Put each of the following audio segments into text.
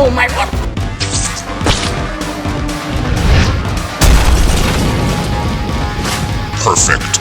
Oh my god! Perfect.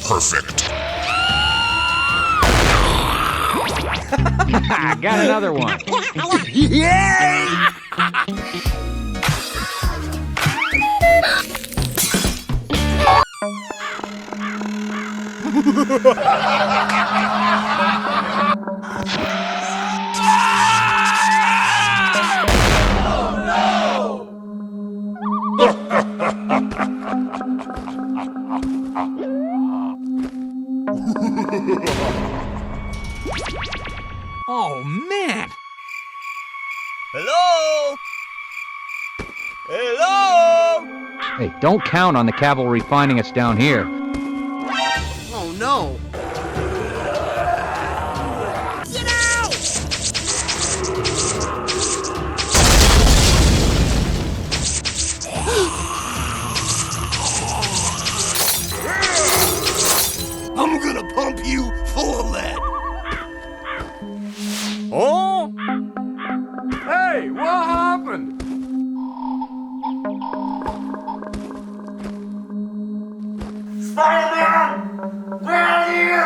Perfect. I got another one. Yeah! Oh, man. Hello? Hello? Hey, don't count on the cavalry finding us down here. Oh no! Get out! I'm gonna pump you full of lead. Oh? Hey, what happened? Spider-Man! Where are you?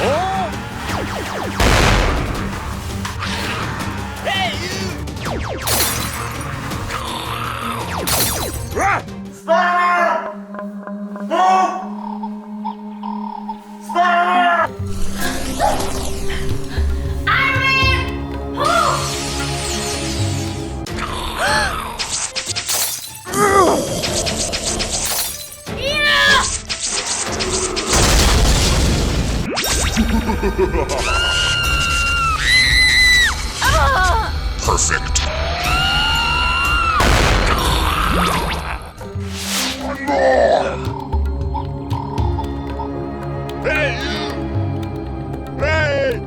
Oh? Hey, you! Spider-Man! Move! Spider-Man! Perfect. Hey, you! Hey!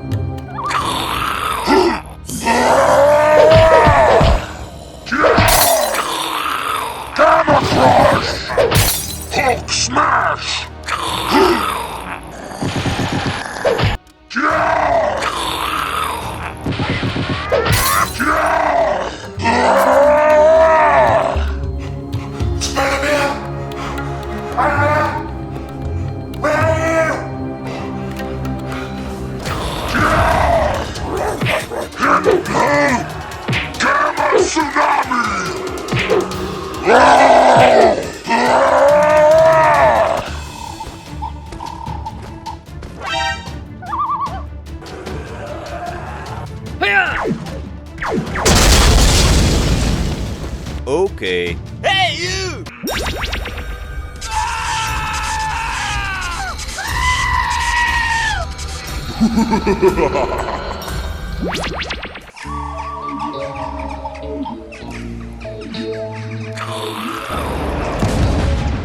Gamma Crush! Hulk Smash! Where are you? Gamma Tsunami! Okay. Hey, you!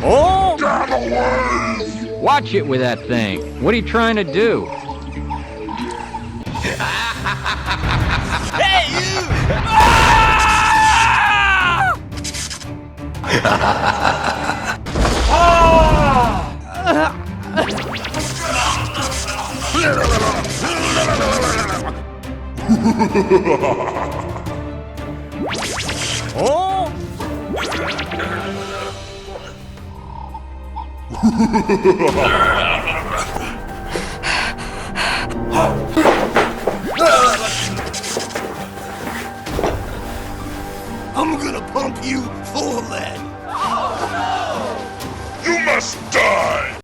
Oh! Gamma Wave! Watch it with that thing. What are you trying to do? Oh! I'm gonna pump you full of lead. You must die!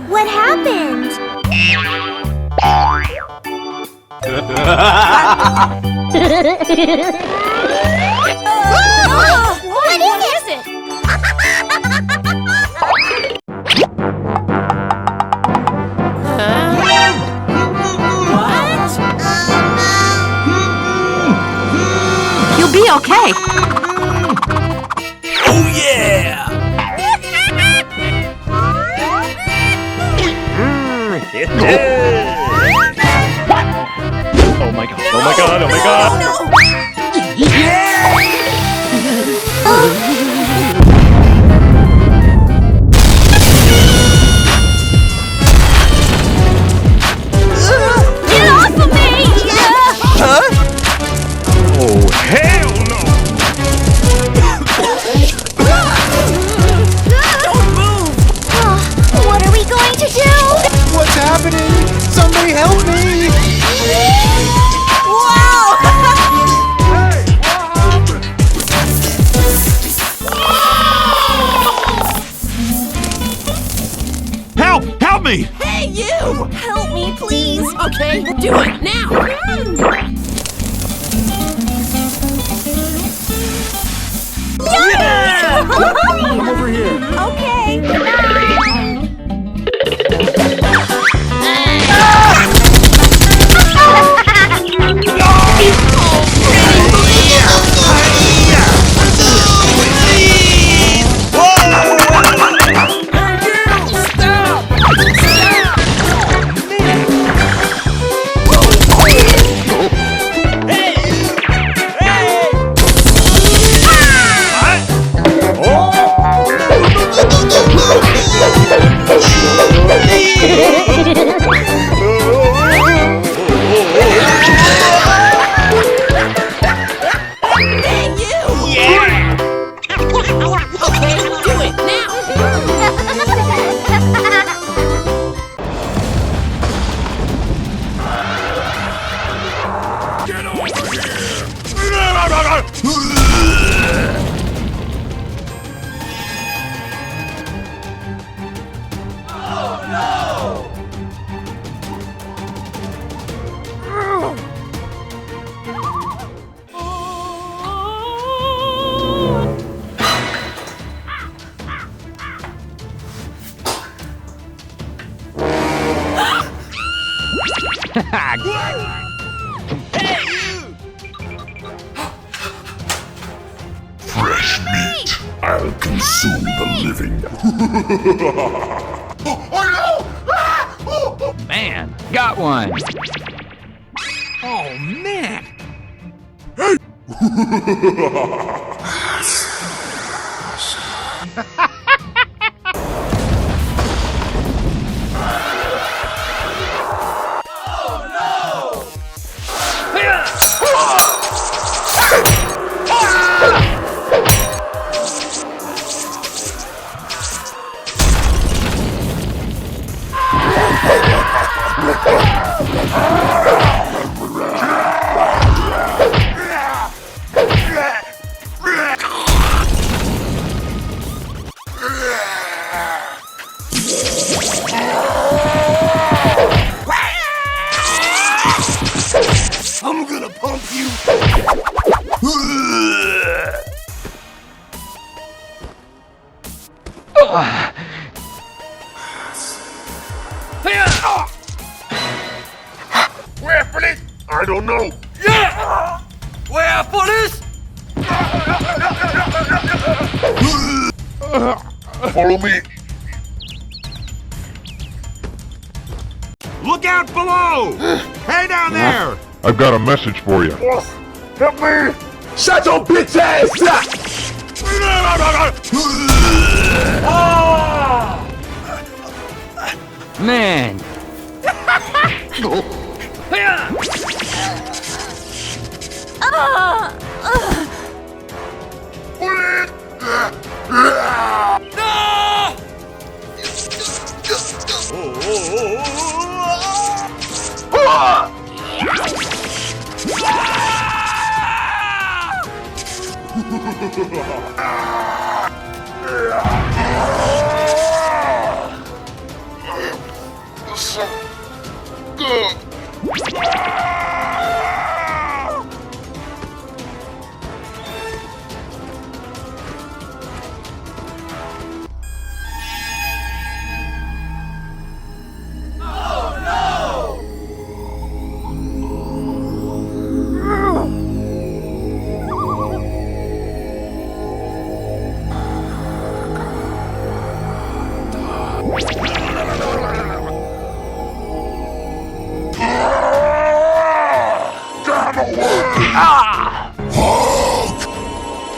What happened? What is it? You'll be okay. Oh yeah! Oh my god, oh my god, oh my god! Get off of me! Oh, hell no! What are we going to do? What's happening? Somebody help me! Wow! Help! Help me! Hey, you! Help me, please. Okay, do it now. Come over here. Okay. Okay, do it now. Get over here! Fresh meat. I'll consume the living. Oh no! Man, got one. Oh, man! I'm gonna pump you. Where, police? I don't know. Yeah! Where, police? Follow me. Look out below! Hey down there! I've got a message for you. Help me! Shut your bitch ass up! Man!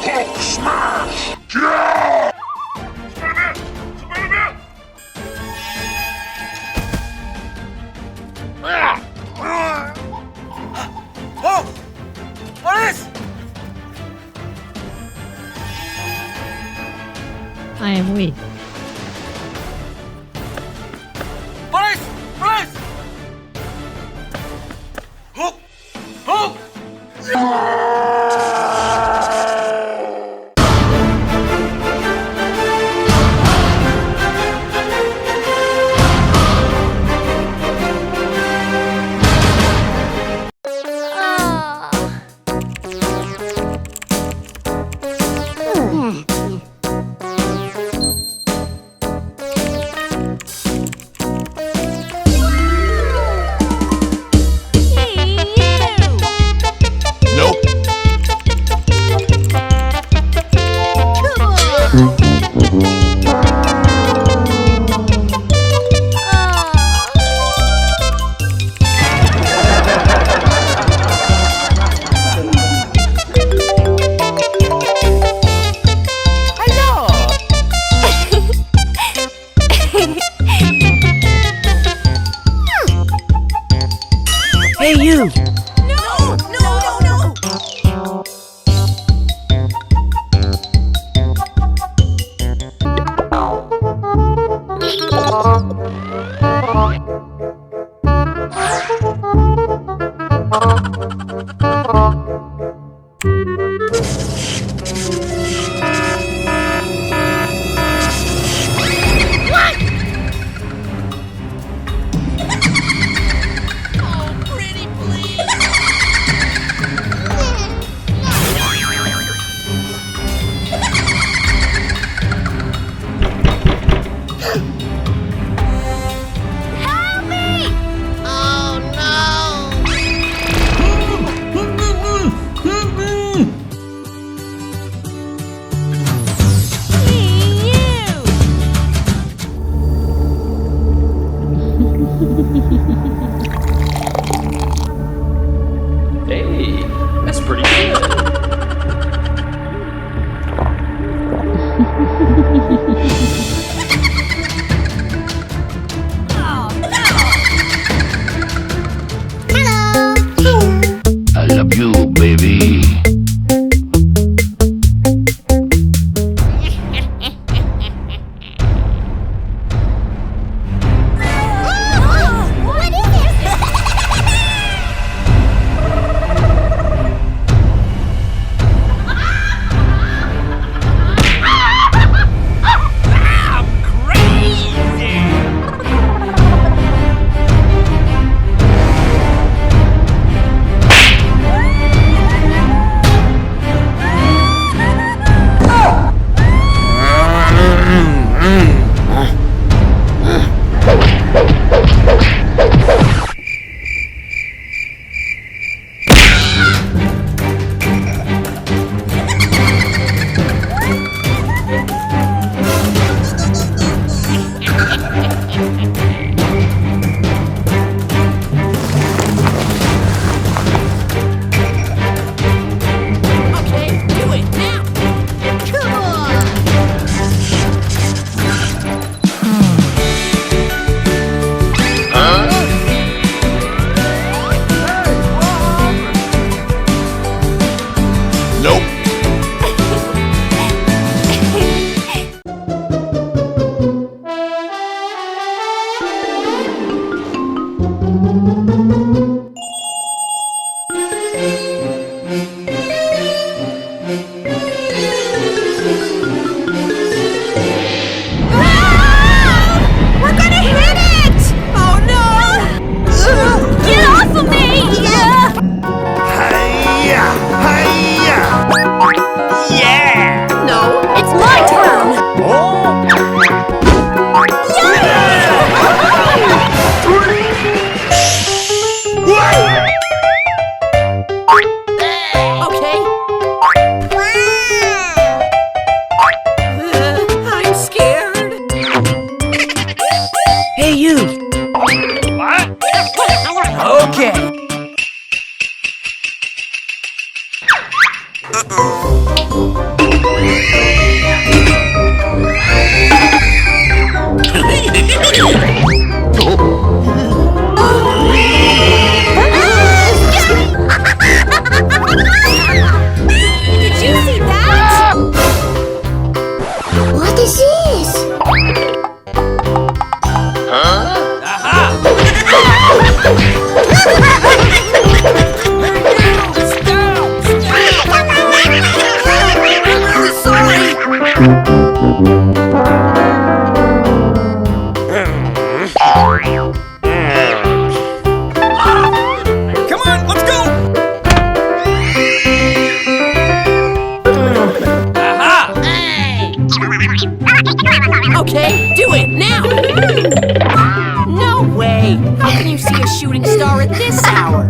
Hulk smash! Yeah! Oh! Police! I am weak. Police! Police! Hook! Hook! Hey, you! No! No! No! No! Oh, pretty please! Help me! Oh, no! Hey, that's pretty good. I love you, baby. What is this? Did you see that? What is this? Come on, let's go! Okay, do it now! No way! How can you see a shooting star at this hour?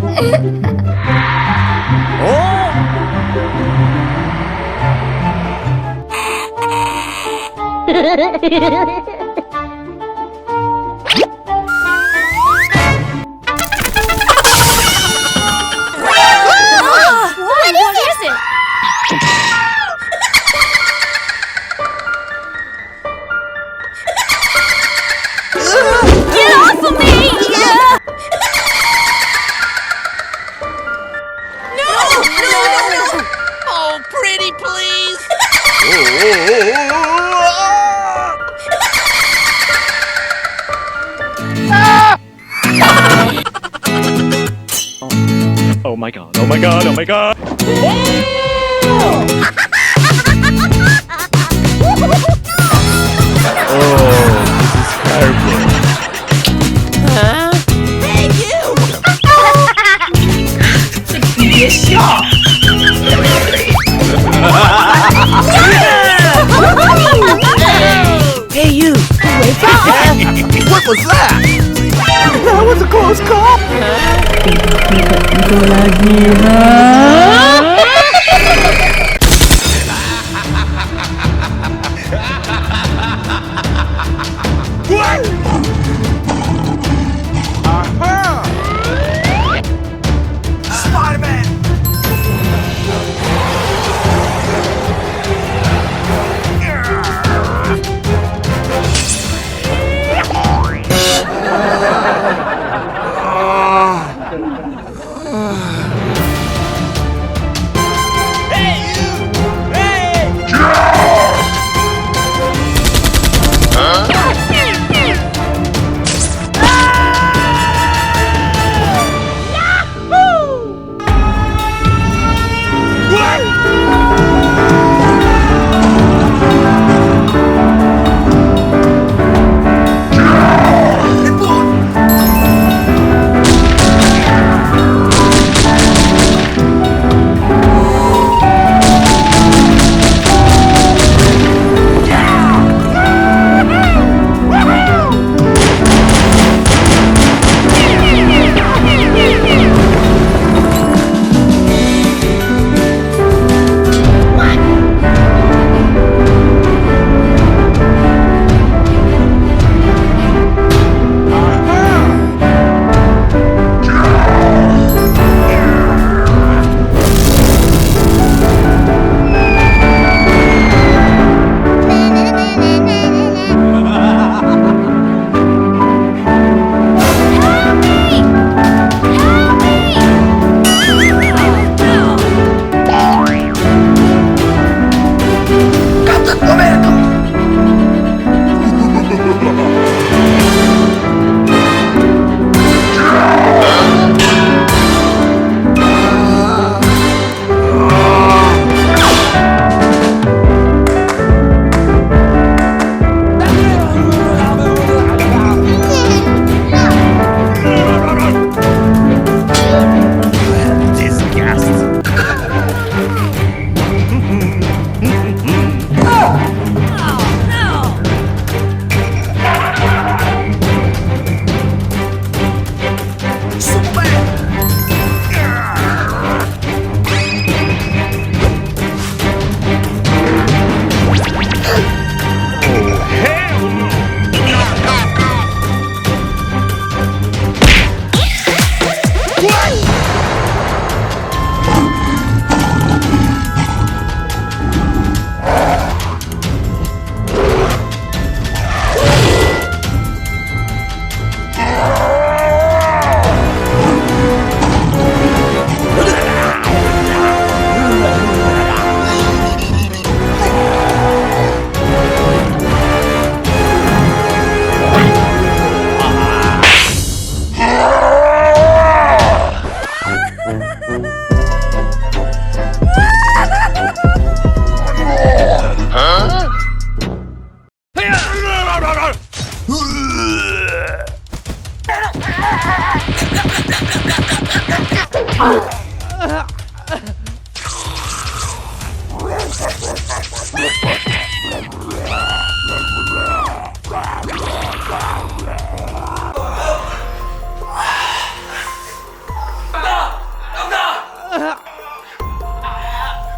What is it? Get off of me! No! Oh, pretty please! Oh my god, oh my god, oh my god! Hey, you! Hey, you! What was that? That was a close call!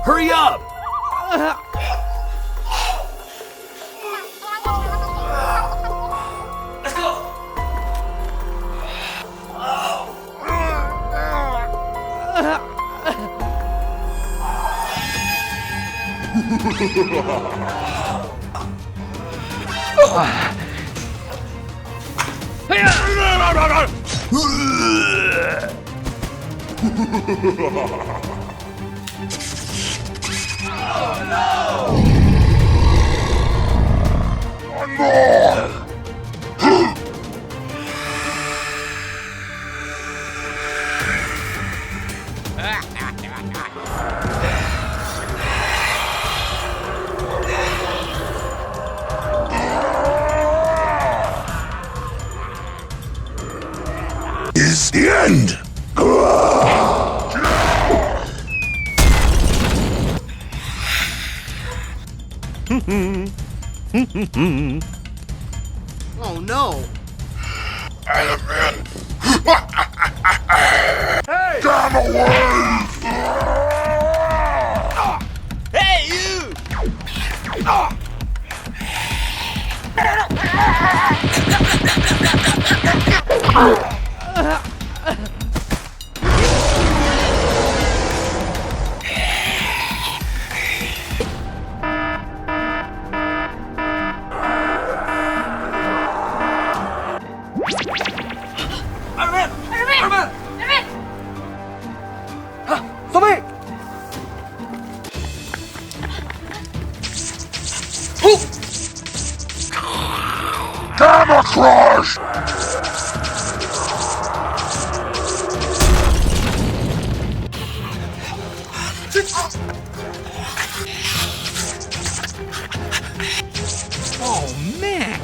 Hurry up! Let's go! Is the end. Oh no! Damn away! Hey, you! Camera crush! Oh, man!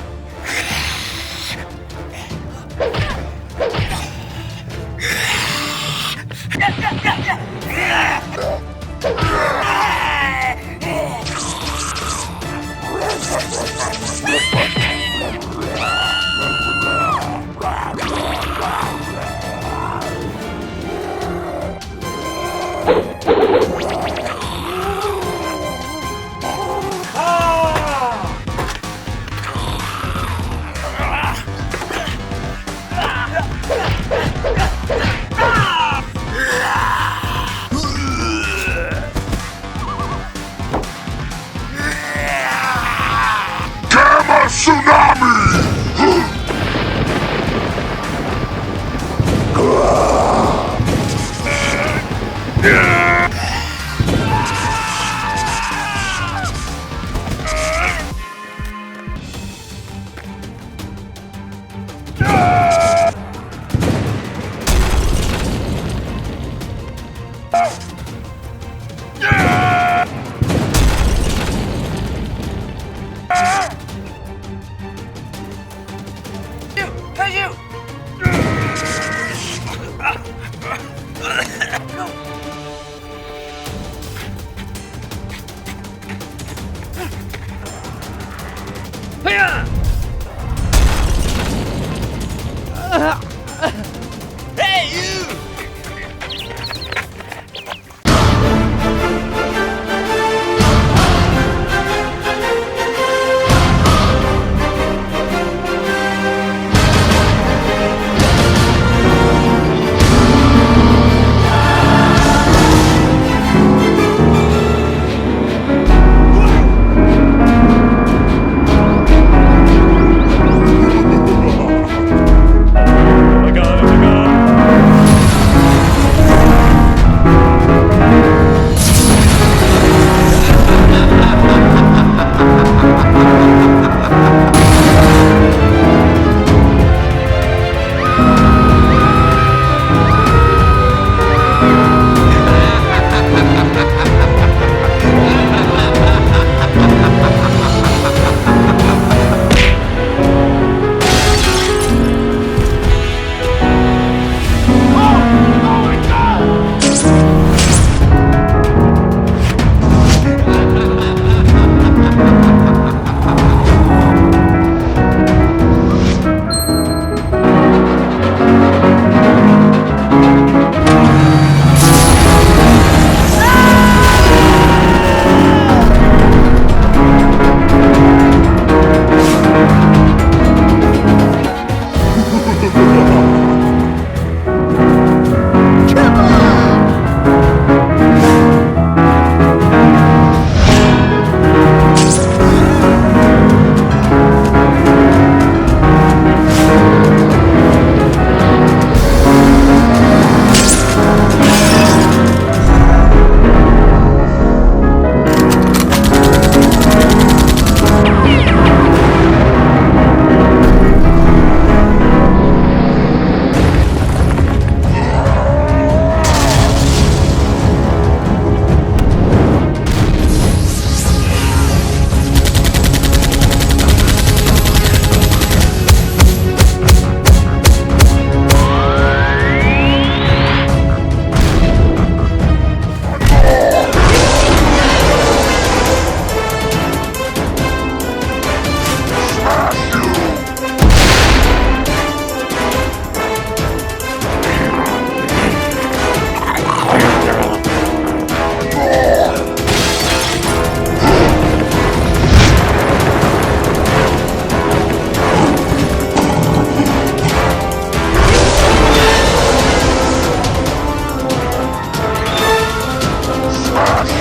Camera tsunami! Hey, you! crush.